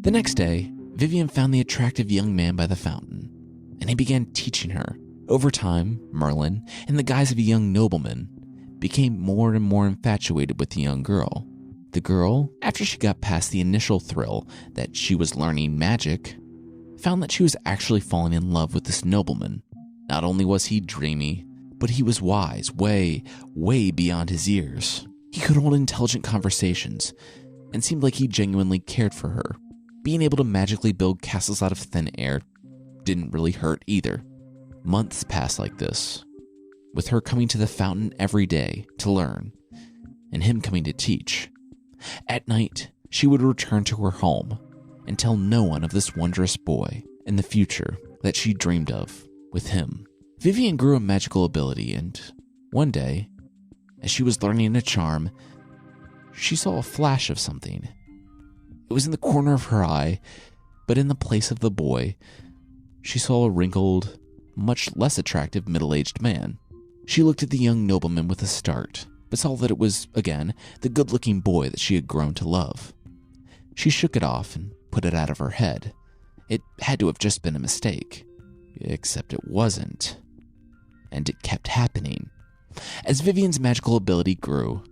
The next day, Vivian found the attractive young man by the fountain, and he began teaching her. Over time, Merlin, in the guise of a young nobleman, became more and more infatuated with the young girl. The girl, after she got past the initial thrill that she was learning magic, found that she was actually falling in love with this nobleman. Not only was he dreamy, but he was wise, way beyond his years. He could hold intelligent conversations and seemed like he genuinely cared for her. Being able to magically build castles out of thin air didn't really hurt either. Months passed like this, with her coming to the fountain every day to learn, and him coming to teach. At night, she would return to her home and tell no one of this wondrous boy and the future that she dreamed of with him. Vivian grew a magical ability, and one day, as she was learning a charm, she saw a flash of something. It was in the corner of her eye, but in the place of the boy, she saw a wrinkled, much less attractive middle-aged man. She looked at the young nobleman with a start, but saw that it was, again, the good-looking boy that she had grown to love. She shook it off and put it out of her head. It had to have just been a mistake. Except it wasn't. And it kept happening. As Vivian's magical ability grew,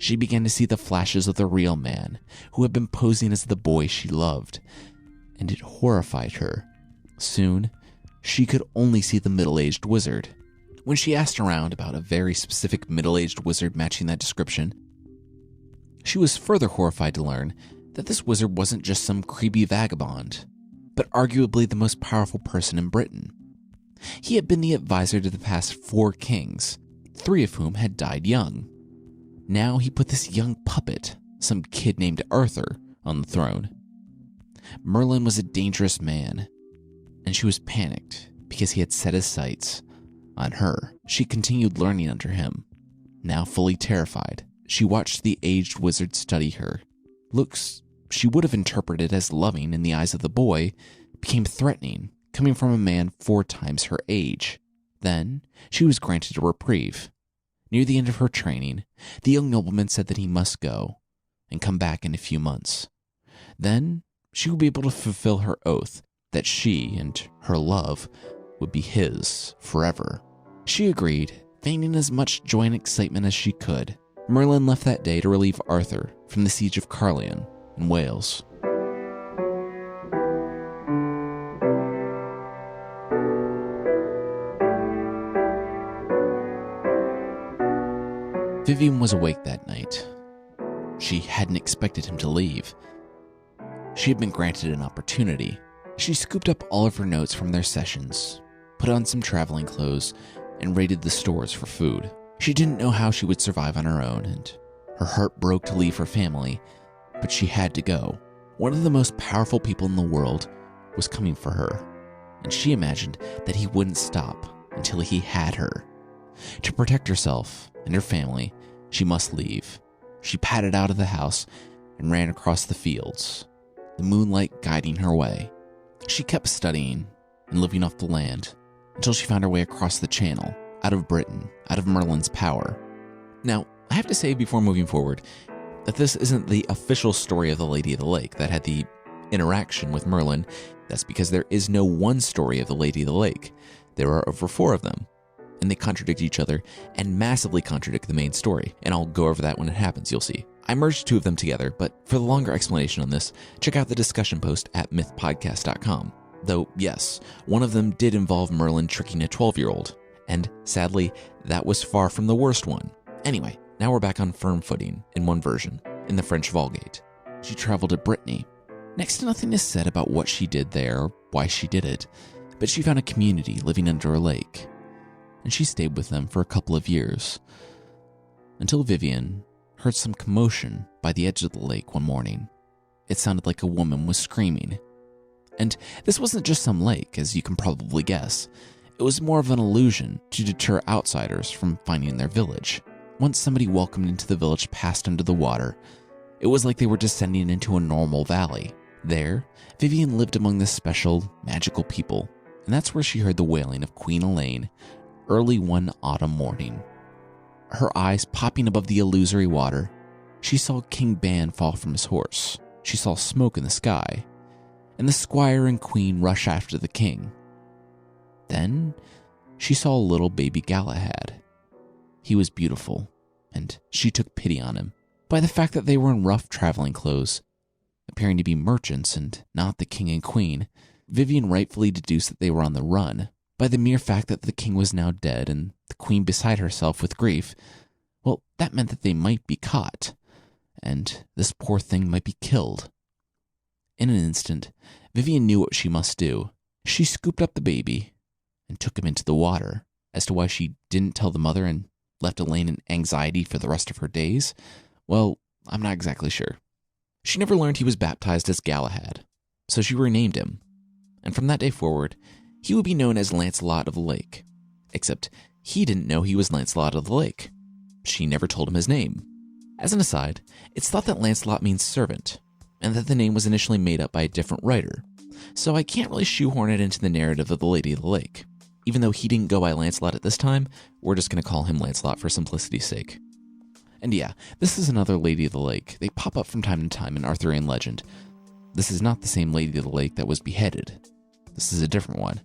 she began to see the flashes of the real man who had been posing as the boy she loved, and it horrified her. Soon, she could only see the middle-aged wizard. When she asked around about a very specific middle-aged wizard matching that description, she was further horrified to learn that this wizard wasn't just some creepy vagabond, but arguably the most powerful person in Britain. He had been the advisor to the past 4 kings, 3 of whom had died young. Now he put this young puppet, some kid named Arthur, on the throne. Merlin was a dangerous man, and she was panicked because he had set his sights on her. She continued learning under him. Now fully terrified, she watched the aged wizard study her. Looks she would have interpreted as loving in the eyes of the boy became threatening, coming from a man 4 times her age. Then she was granted a reprieve. Near the end of her training, the young nobleman said that he must go and come back in a few months. Then she would be able to fulfill her oath that she and her love would be his forever. She agreed, feigning as much joy and excitement as she could. Merlin left that day to relieve Arthur from the siege of Carlion in Wales. Vivian was awake that night. She hadn't expected him to leave. She had been granted an opportunity. She scooped up all of her notes from their sessions, put on some traveling clothes, and raided the stores for food. She didn't know how she would survive on her own, and her heart broke to leave her family, but she had to go. One of the most powerful people in the world was coming for her, and she imagined that he wouldn't stop until he had her. To protect herself and her family, she must leave. She padded out of the house and ran across the fields, the moonlight guiding her way. She kept studying and living off the land until she found her way across the channel, out of Britain, out of Merlin's power. Now, I have to say before moving forward that this isn't the official story of the Lady of the Lake that had the interaction with Merlin. That's because there is no one story of the Lady of the Lake. There are over 4 of them, and they contradict each other and massively contradict the main story, and I'll go over that when it happens, you'll see. I merged 2 of them together, but for the longer explanation on this, check out the discussion post at mythpodcast.com. Though, yes, one of them did involve Merlin tricking a 12-year-old, and sadly, that was far from the worst one. Anyway, now we're back on firm footing in one version, in the French Vulgate. She traveled to Brittany. Next to nothing is said about what she did there or why she did it, but she found a community living under a lake, and she stayed with them for a couple of years, until Vivian heard some commotion by the edge of the lake one morning. It sounded like a woman was screaming. And this wasn't just some lake, as you can probably guess. It was more of an illusion to deter outsiders from finding their village. Once somebody welcomed into the village passed under the water, it was like they were descending into a normal valley. There, Vivian lived among the special, magical people, and that's where she heard the wailing of Queen Elaine early one autumn morning. Her eyes popping above the illusory water, she saw King Ban fall from his horse. She saw smoke in the sky, and the squire and queen rush after the king. Then she saw a little baby Galahad. He was beautiful, and she took pity on him by the fact that they were in rough traveling clothes. Appearing to be merchants and not the king and queen, Vivian rightfully deduced that they were on the run by the mere fact that the king was now dead and the queen beside herself with grief. Well, that meant that they might be caught, and this poor thing might be killed. In an instant, Vivian knew what she must do. She scooped up the baby and took him into the water. As to why she didn't tell the mother and left Elaine in anxiety for the rest of her days, well, I'm not exactly sure. She never learned he was baptized as Galahad, so she renamed him. And from that day forward, he would be known as Lancelot of the Lake. Except he didn't know he was Lancelot of the Lake. She never told him his name. As an aside, it's thought that Lancelot means servant, and that the name was initially made up by a different writer, so I can't really shoehorn it into the narrative of the Lady of the Lake. Even though he didn't go by Lancelot at this time, we're just going to call him Lancelot for simplicity's sake. And yeah, this is another Lady of the Lake. They pop up from time to time in Arthurian legend. This is not the same Lady of the Lake that was beheaded. This is a different one.